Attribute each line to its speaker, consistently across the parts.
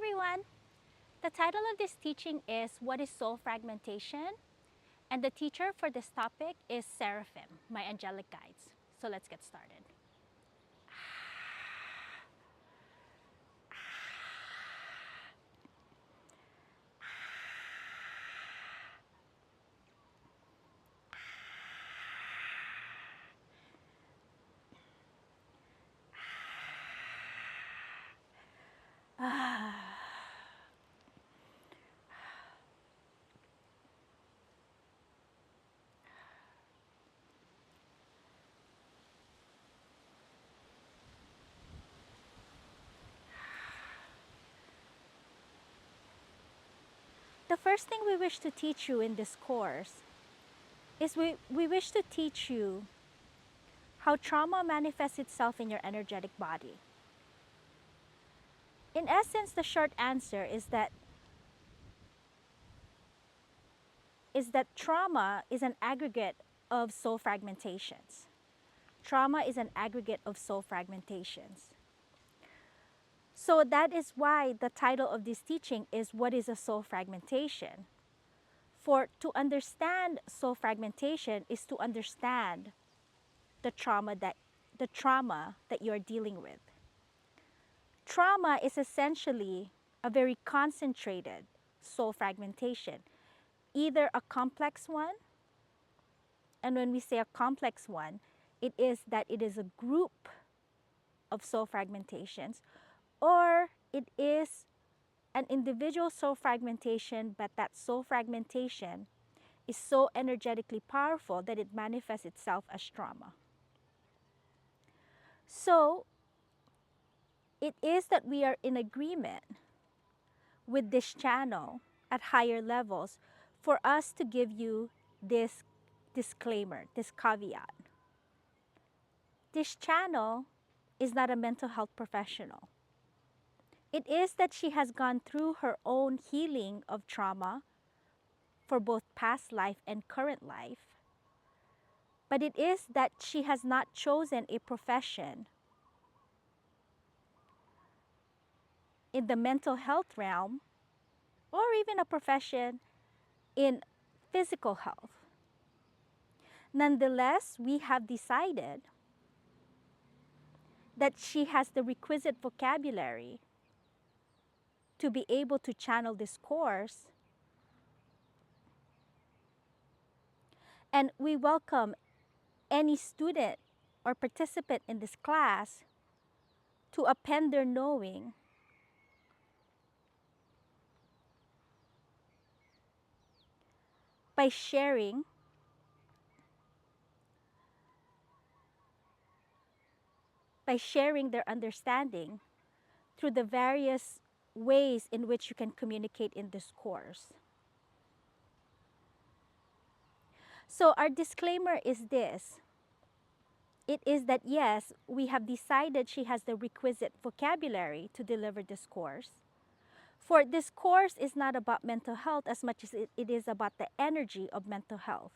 Speaker 1: everyone! The title of this teaching is What is Soul Fragmentation? And the teacher for this topic is Seraphim, my angelic guides. So let's get started. The first thing we wish to teach you in this course is we wish to teach you how trauma manifests itself in your energetic body. In essence, the short answer is that trauma is an aggregate of soul fragmentations. Trauma is an aggregate of soul fragmentations. So that is why the title of this teaching is What is a Soul Fragmentation? For to understand soul fragmentation is to understand the trauma that you're dealing with. Trauma is essentially a very concentrated soul fragmentation, either a complex one, and when we say a complex one, it is that it is a group of soul fragmentations, or it is an individual soul fragmentation, but that soul fragmentation is so energetically powerful that it manifests itself as trauma. So it is that we are in agreement with this channel at higher levels for us to give you this disclaimer, this caveat. This channel is not a mental health professional. It is that she has gone through her own healing of trauma for both past life and current life. But it is that she has not chosen a profession in the mental health realm or even a profession in physical health. Nonetheless, we have decided that she has the requisite vocabulary to be able to channel this course. And we welcome any student or participant in this class to append their knowing by sharing their understanding through the various ways in which you can communicate in this course. So our disclaimer is this. It is that yes, we have decided she has the requisite vocabulary to deliver this course. For this course is not about mental health as much as it is about the energy of mental health,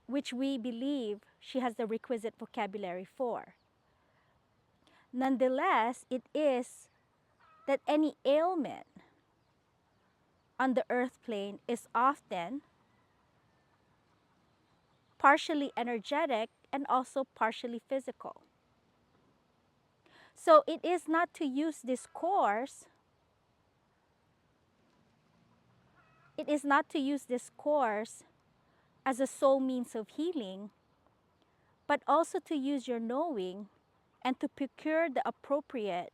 Speaker 1: which we believe she has the requisite vocabulary for. Nonetheless, it is that any ailment on the earth plane is often partially energetic and also partially physical. So it is not to use this course, as a sole means of healing, but also to use your knowing and to procure the appropriate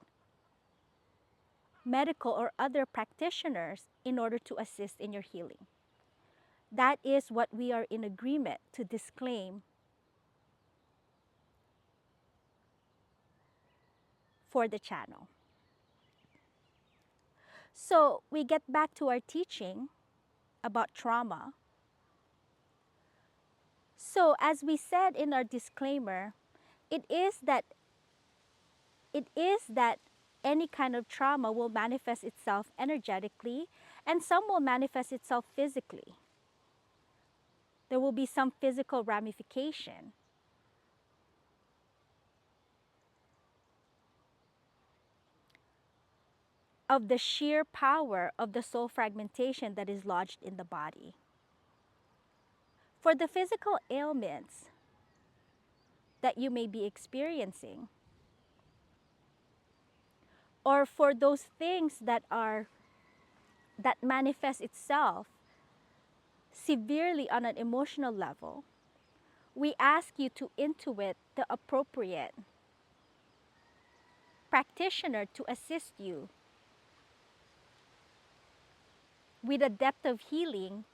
Speaker 1: medical or other practitioners in order to assist in your healing. That is what we are in agreement to disclaim for the channel. So we get back to our teaching about trauma. So as we said in our disclaimer, it is that any kind of trauma will manifest itself energetically, and some will manifest itself physically. There will be some physical ramification. of the sheer power of the soul fragmentation that is lodged in the body. For the physical ailments that you may be experiencing, or for those things that manifest itself severely on an emotional level, we ask you to intuit the appropriate practitioner to assist you with a depth of healing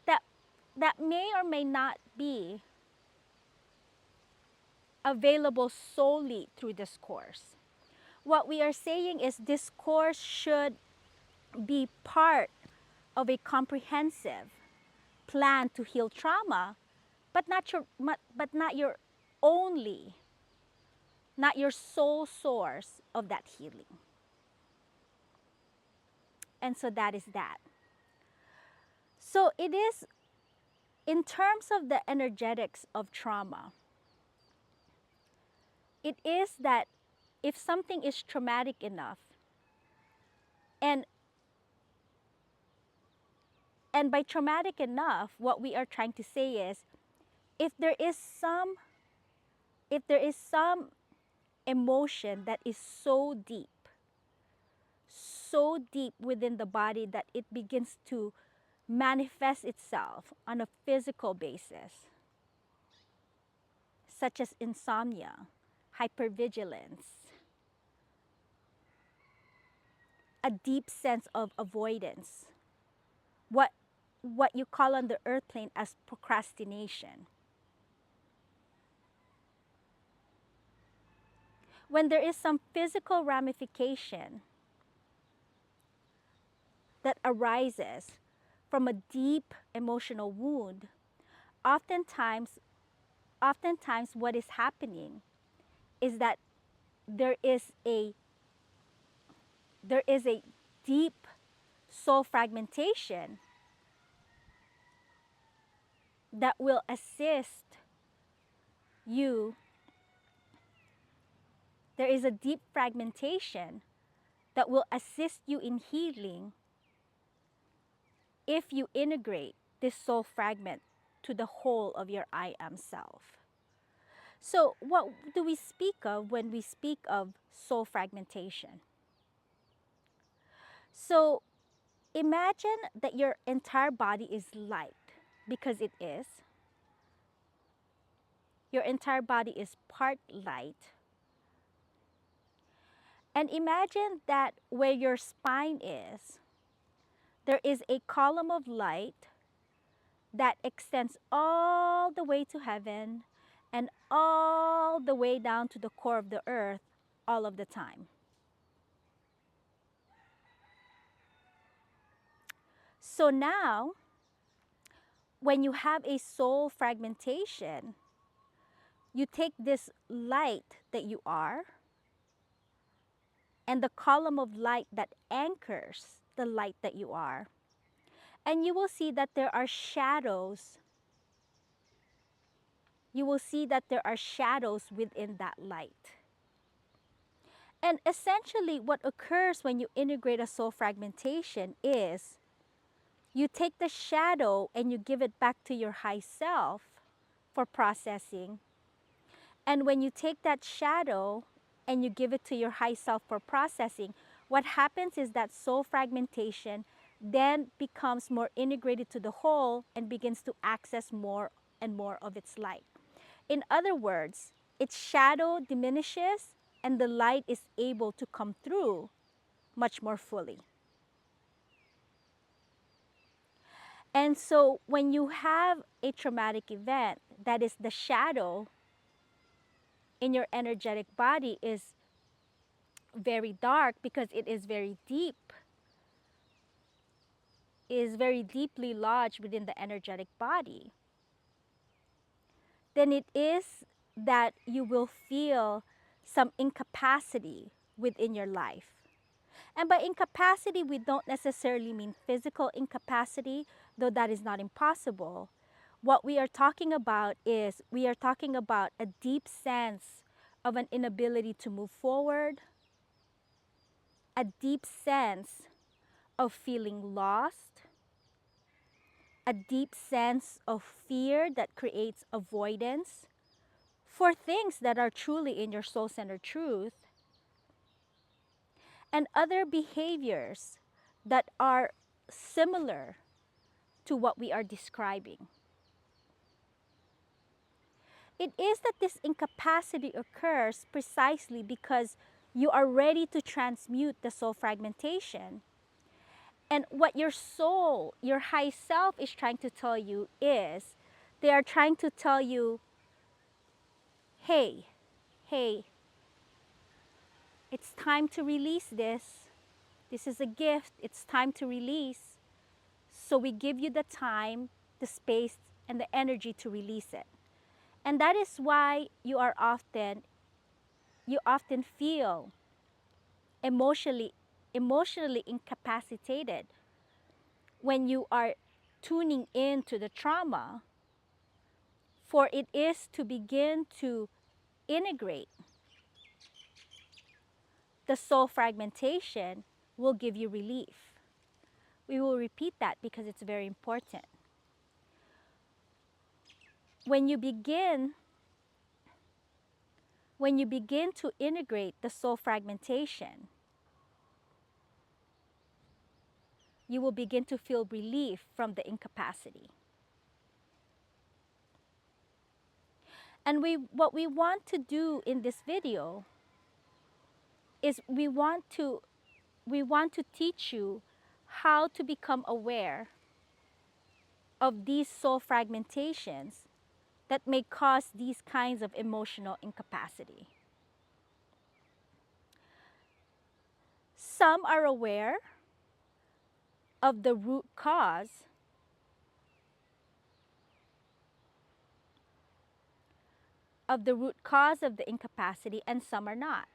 Speaker 1: that that may or may not be available solely through this course. What we are saying is this course should be part of a comprehensive plan to heal trauma, but not your only, not your sole source of that healing. And so that is that. So it is, in terms of the energetics of trauma, it is that if something is traumatic enough, and and by traumatic enough, what we are trying to say is, if there is some if there is some emotion that is so deep within the body that it begins to manifest itself on a physical basis, such as insomnia, hypervigilance, a deep sense of avoidance, what you call on the earth plane as procrastination. When there is some physical ramification that arises from a deep emotional wound, oftentimes what is happening is that there is a deep soul fragmentation that will assist you. There is a deep fragmentation that will assist you in healing if you integrate this soul fragment to the whole of your I am self. So what do we speak of when we speak of soul fragmentation? So imagine that your entire body is light, because it is. Your entire body is part light. And imagine that where your spine is, there is a column of light that extends all the way to heaven and all the way down to the core of the earth all of the time. So now, when you have a soul fragmentation, you take this light that you are and the column of light that anchors the light that you are, and you will see that there are shadows. You will see that there are shadows within that light. And essentially, what occurs when you integrate a soul fragmentation is you take the shadow and you give it back to your high self for processing. And when you take that shadow and you give it to your high self for processing, what happens is that soul fragmentation then becomes more integrated to the whole and begins to access more and more of its light. In other words, its shadow diminishes and the light is able to come through much more fully. And so when you have a traumatic event, that is, the shadow in your energetic body is very dark because it is very deep, is very deeply lodged within the energetic body, then it is that you will feel some incapacity within your life. And by incapacity, we don't necessarily mean physical incapacity, though that is not impossible. What we are talking about is we are talking about a deep sense of an inability to move forward, a deep sense of feeling lost, a deep sense of fear that creates avoidance for things that are truly in your soul-centered truth, and other behaviors that are similar to what we are describing. It is that this incapacity occurs precisely because you are ready to transmute the soul fragmentation. And what your soul, your high self is trying to tell you is, they are trying to tell you, hey, hey, it's time to release this. This is a gift. It's time to release. So we give you the time, the space, and the energy to release it. And that is why you often feel emotionally incapacitated when you are tuning into the trauma, for it is to begin to integrate the soul fragmentation will give you relief. We will repeat that because it's very important. When you begin to integrate the soul fragmentation, you will begin to feel relief from the incapacity. And what we want to do in this video is we want to teach you how to become aware of these soul fragmentations that may cause these kinds of emotional incapacity. Some are aware of the root cause of the incapacity, and some are not.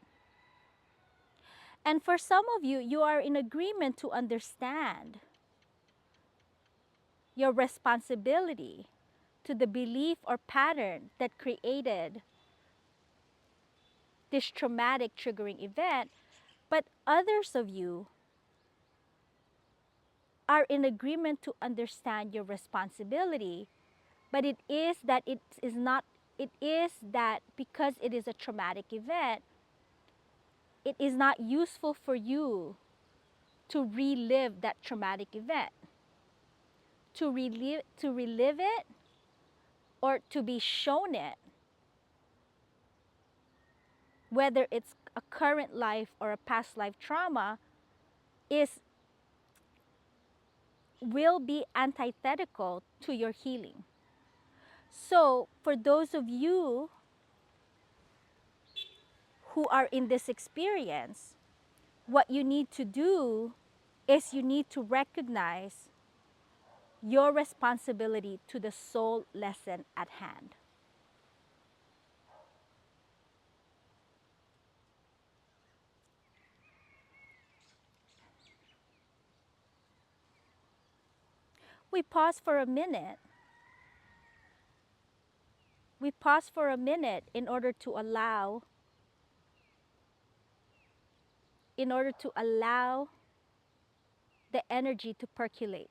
Speaker 1: And for some of you, you are in agreement to understand your responsibility to the belief or pattern that created this traumatic triggering event, but others of you are in agreement to understand your responsibility, but it is that because it is a traumatic event, it is not useful for you to relive that traumatic event. To relive it or to be shown it, whether it's a current life or a past life trauma, will be antithetical to your healing. So for those of you who are in this experience, what you need to do is you need to recognize your responsibility to the soul lesson at hand. We pause for a minute. We pause for a minute in order to allow the energy to percolate.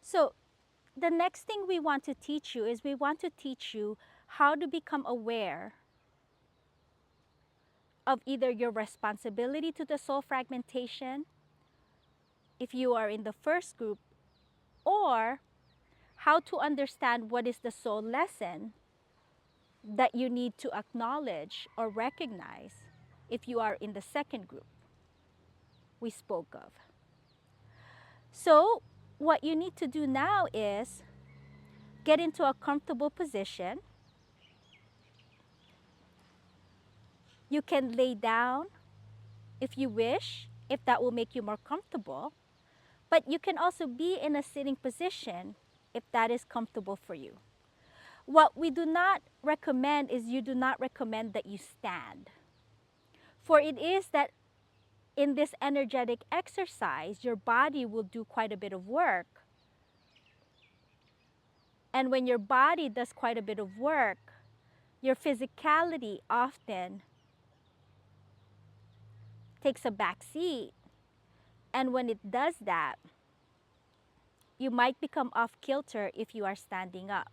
Speaker 1: So the next thing we want to teach you is we want to teach you how to become aware of either your responsibility to the soul fragmentation, if you are in the first group, or how to understand what is the soul lesson that you need to acknowledge or recognize if you are in the second group we spoke of. So what you need to do now is get into a comfortable position. You can lay down if you wish, if that will make you more comfortable. But you can also be in a sitting position if that is comfortable for you. What we do not recommend is you do not recommend that you stand. For it is that in this energetic exercise, your body will do quite a bit of work. And when your body does quite a bit of work, your physicality often takes a back seat. And when it does that, you might become off kilter if you are standing up.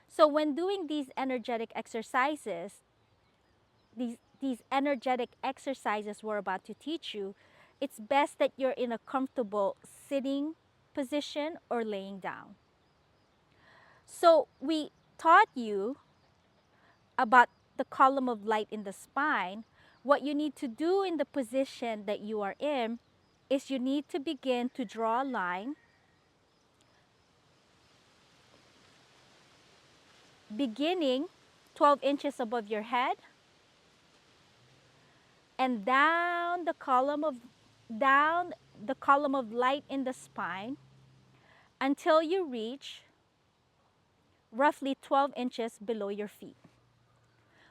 Speaker 1: So when doing these energetic exercises, these energetic exercises we're about to teach you, it's best that you're in a comfortable sitting position or laying down. So we taught you about the column of light in the spine. What you need to do in the position that you are in is you need to begin to draw a line beginning 12 inches above your head and down the column of light in the spine until you reach roughly 12 inches below your feet.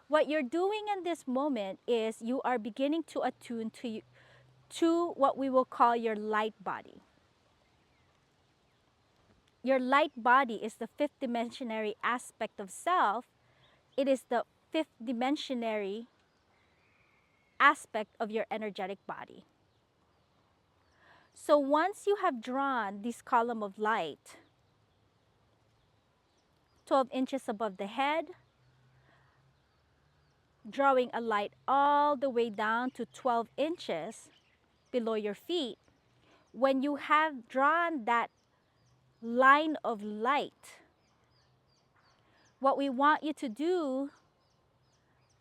Speaker 1: What you're doing in this moment is you are beginning to attune to what we will call your light body. Your light body is the fifth dimensionary aspect of self. It is the fifth dimensionary aspect of your energetic body. So once you have drawn this column of light 12 inches above the head, drawing a light all the way down to 12 inches below your feet, when you have drawn that line of light, what we want you to do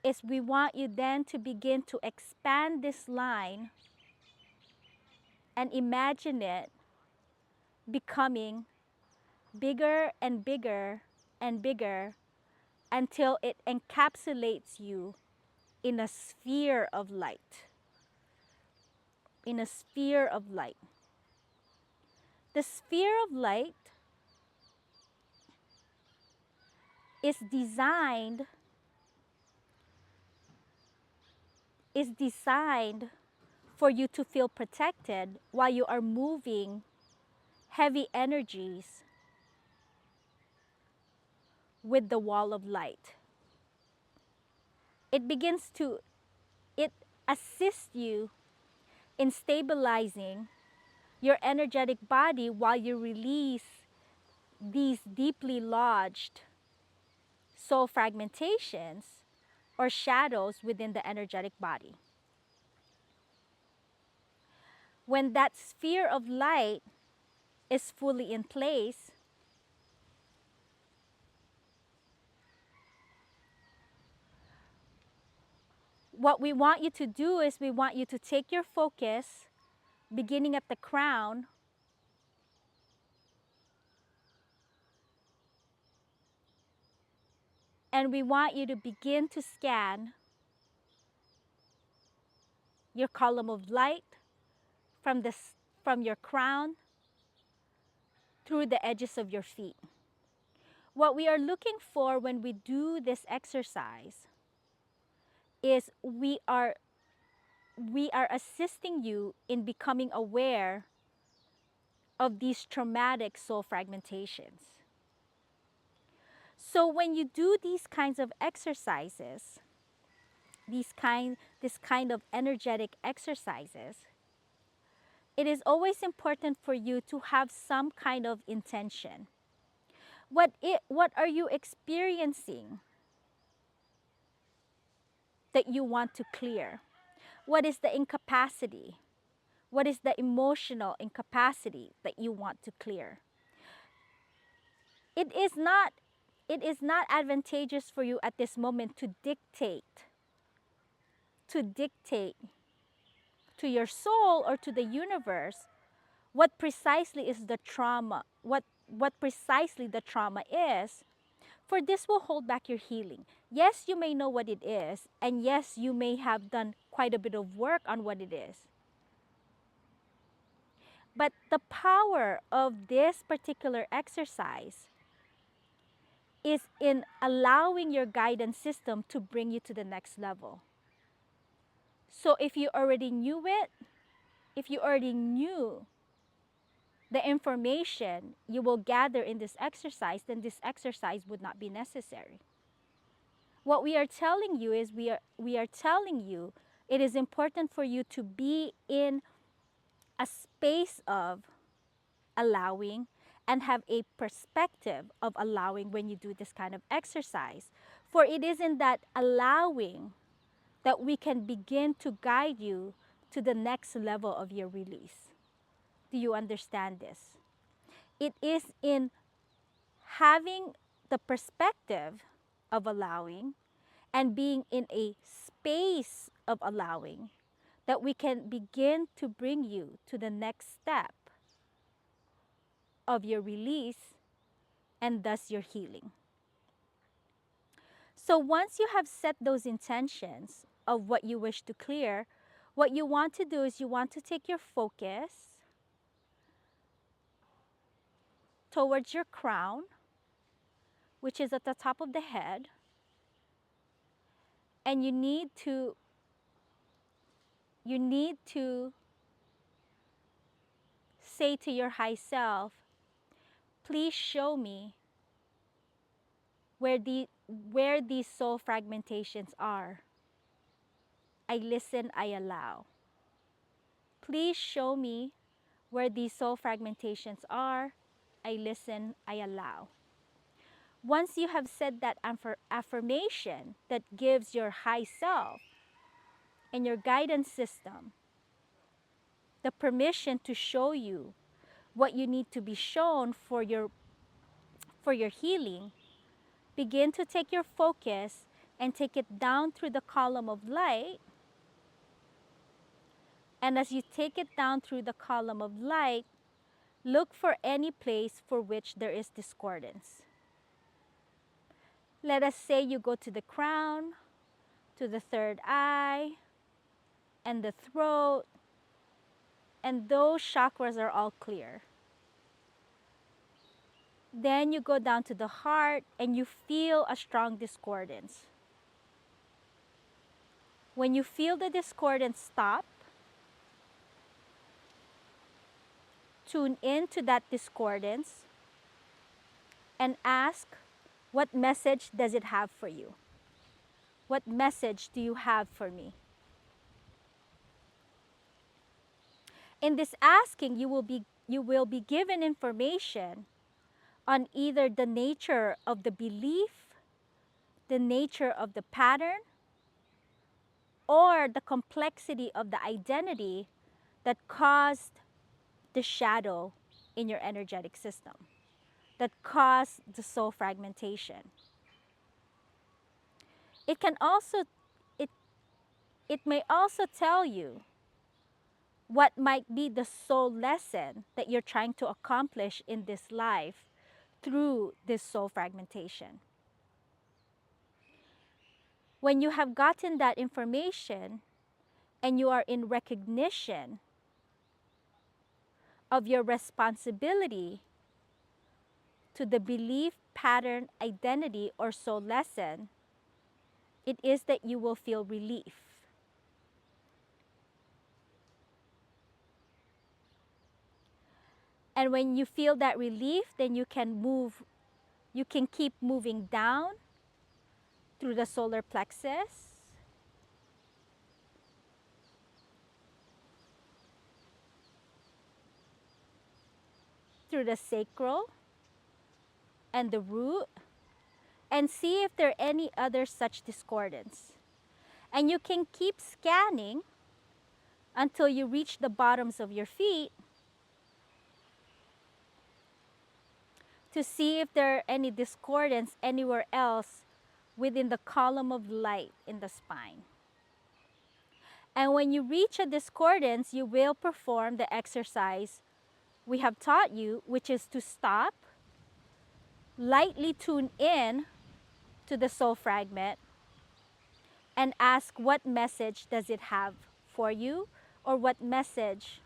Speaker 1: is we want you then to begin to expand this line and imagine it becoming bigger and bigger and bigger until it encapsulates you in a sphere of light. In a sphere of light. The sphere of light is designed for you to feel protected while you are moving heavy energies with the wall of light. It assists you in stabilizing your energetic body while you release these deeply lodged soul fragmentations or shadows within the energetic body. When that sphere of light is fully in place, what we want you to do is we want you to take your focus beginning at the crown and we want you to begin to scan your column of light from your crown through the edges of your feet. What we are looking for when we do this exercise is we are assisting you in becoming aware of these traumatic soul fragmentations. So when you do these kinds of exercises, this kind of energetic exercises, it is always important for you to have some kind of intention. What are you experiencing that you want to clear? What is the incapacity? What is the emotional incapacity that you want to clear? It is not advantageous for you at this moment to dictate to your soul or to the universe what precisely is the trauma, what precisely the trauma is, For this will hold back your healing. Yes, you may know what it is, and yes, you may have done quite a bit of work on what it is. But the power of this particular exercise is in allowing your guidance system to bring you to the next level. So if you already knew it, if you already knew the information you will gather in this exercise, then this exercise would not be necessary. What we are telling you is we are telling you it is important for you to be in a space of allowing and have a perspective of allowing when you do this kind of exercise. For it is in that allowing that we can begin to guide you to the next level of your release. Do you understand this? It is in having the perspective of allowing and being in a space of allowing that we can begin to bring you to the next step of your release and thus your healing. So once you have set those intentions of what you wish to clear, what you want to do is you want to take your focus towards your crown, which is at the top of the head, and you need to say to your high self, please show me where these soul fragmentations are. I listen, I allow. Please show me where these soul fragmentations are. I listen, I allow. Once you have said that affirmation that gives your high self and your guidance system the permission to show you what you need to be shown for your healing, begin to take your focus and take it down through the column of light. And as you take it down through the column of light, look for any place for which there is discordance. Let us say you go to the crown, to the third eye, and the throat, and those chakras are all clear. Then you go down to the heart and you feel a strong discordance. When you feel the discordance stop, tune into that discordance and ask, what message does it have for you? What message do you have for me? In this asking, you will be given information on either the nature of the belief, the nature of the pattern, or the complexity of the identity that caused the shadow in your energetic system, that caused the soul fragmentation. It can also, it may also tell you what might be the soul lesson that you're trying to accomplish in this life through this soul fragmentation. When you have gotten that information and you are in recognition of your responsibility to the belief, pattern, identity, or soul lesson, it is that you will feel relief. And when you feel that relief, then you can keep moving down through the solar plexus, through the sacral and the root, and see if there are any other such discordance. And you can keep scanning until you reach the bottoms of your feet to see if there are any discordance anywhere else within the column of light in the spine. And when you reach a discordance, you will perform the exercise we have taught you, which is to stop, lightly tune in to the soul fragment and ask what message does it have for you, or what message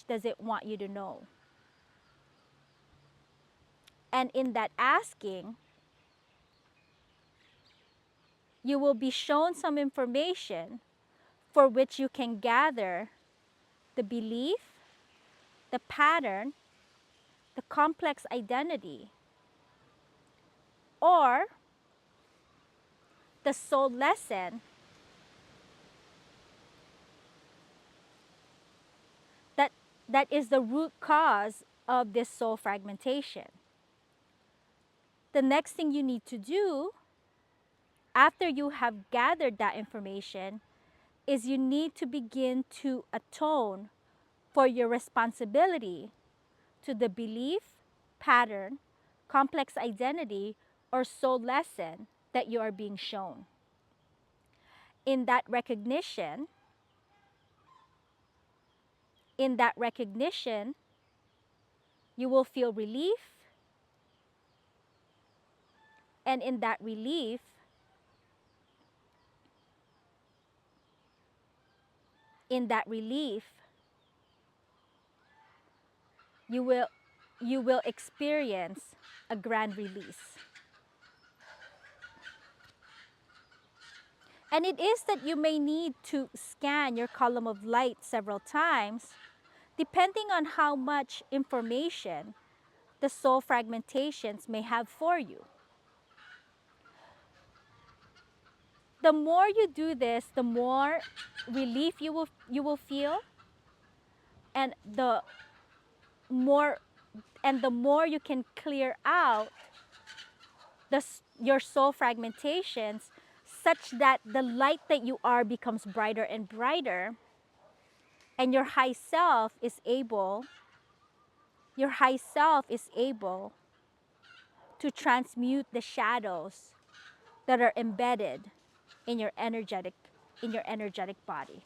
Speaker 1: does it want you to know. And in that asking, you will be shown some information for which you can gather the belief, the pattern, the complex identity, or the soul lesson that, that is the root cause of this soul fragmentation. The next thing you need to do after you have gathered that information is you need to begin to atone for your responsibility to the belief, pattern, complex identity, or soul lesson that you are being shown. In that recognition, you will feel relief, and in that relief, you will experience a grand release. And it is that you may need to scan your column of light several times, depending on how much information the soul fragmentations may have for you. The more you do this, the more relief you will feel, and the more you can clear out your soul fragmentations, such that the light that you are becomes brighter and brighter, and your high self is able to transmute the shadows that are embedded in your energetic body.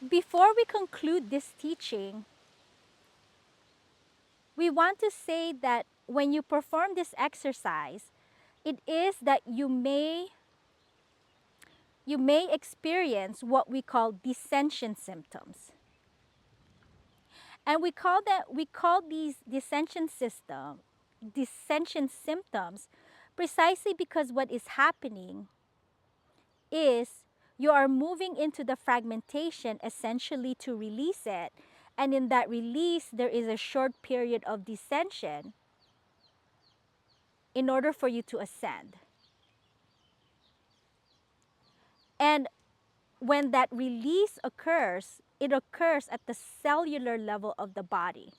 Speaker 1: Before we conclude this teaching, we want to say that when you perform this exercise, it is that you may experience what we call dissension symptoms. And we call these dissension symptoms precisely because what is happening is you are moving into the fragmentation essentially to release it. And in that release, there is a short period of dissension in order for you to ascend. And when that release occurs, it occurs at the cellular level of the body.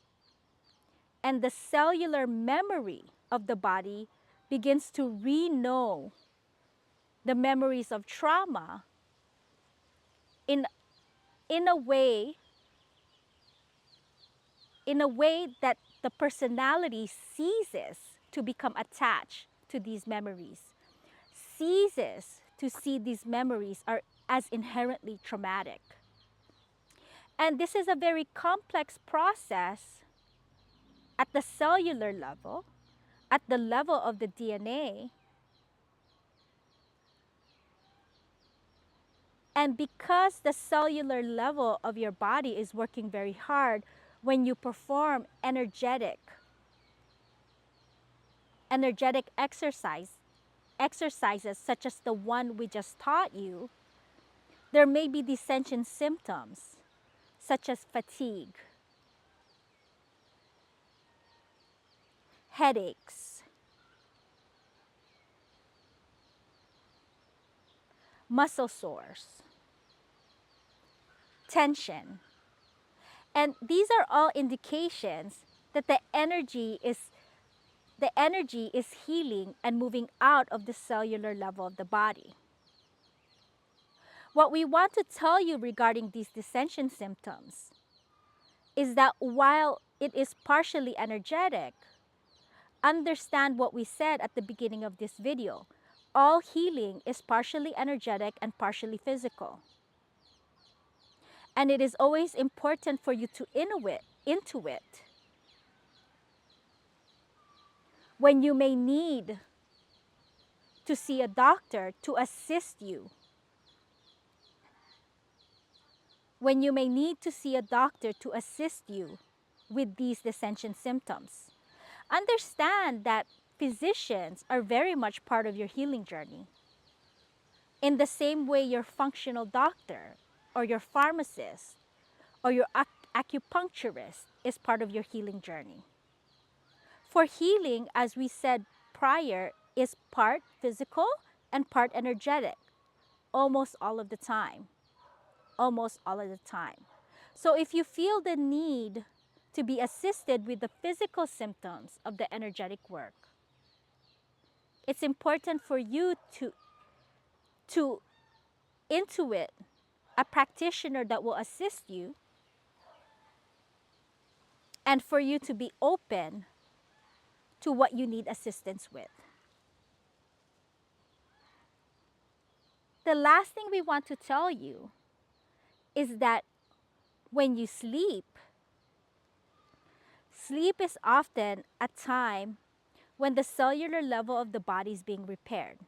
Speaker 1: And the cellular memory of the body begins to re-know the memories of trauma in a way that the personality ceases to become attached to these memories, ceases to see these memories as inherently traumatic. And this is a very complex process at the cellular level, at the level of the DNA. And because the cellular level of your body is working very hard, when you perform energetic exercises such as the one we just taught you, there may be dissension symptoms such as fatigue, headaches, muscle sores, tension. And these are all indications that the energy is healing and moving out of the cellular level of the body. What we want to tell you regarding these dissension symptoms is that while it is partially energetic, understand what we said at the beginning of this video. All healing is partially energetic and partially physical. And it is always important for you to intuit when you may need to see a doctor to assist you. When you may need to see a doctor to assist you with these ascension symptoms. Understand that physicians are very much part of your healing journey. In the same way your functional doctor or your pharmacist or your acupuncturist is part of your healing journey. For healing, as we said prior, is part physical and part energetic, almost all of the time. Almost all of the time. So if you feel the need to be assisted with the physical symptoms of the energetic work, it's important for you to intuit a practitioner that will assist you, and for you to be open to what you need assistance with. The last thing we want to tell you is that when you sleep, sleep is often a time when the cellular level of the body is being repaired.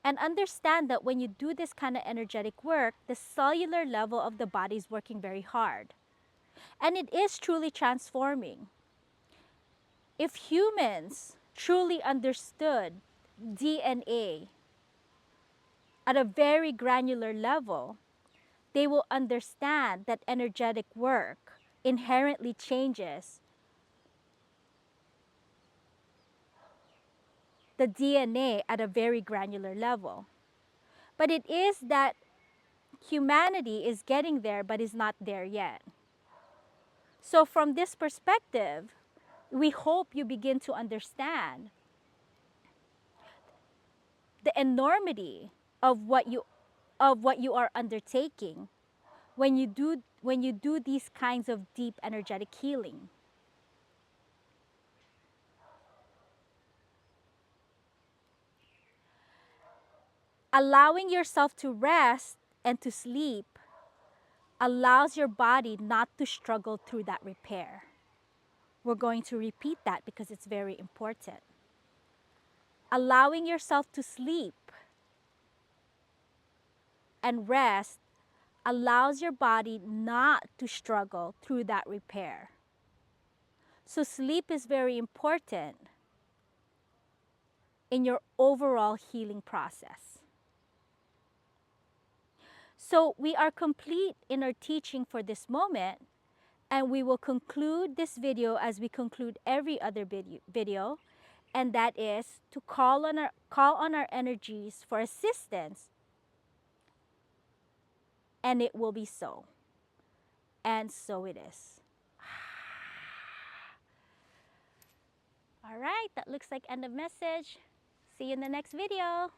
Speaker 1: And understand that when you do this kind of energetic work, the cellular level of the body is working very hard. And it is truly transforming. If humans truly understood DNA at a very granular level, they will understand that energetic work inherently changes the DNA at a very granular level. But it is that humanity is getting there but is not there yet. So from this perspective, we hope you begin to understand the enormity of what you are undertaking when you do these kinds of deep energetic healing. Allowing yourself to rest and to sleep allows your body not to struggle through that repair. We're going to repeat that because it's very important. Allowing yourself to sleep and rest allows your body not to struggle through that repair. So sleep is very important in your overall healing process. So we are complete in our teaching for this moment, and we will conclude this video as we conclude every other video, and that is to call on our energies for assistance, and it will be so. And so it is. All right, that looks like end of message. See you in the next video.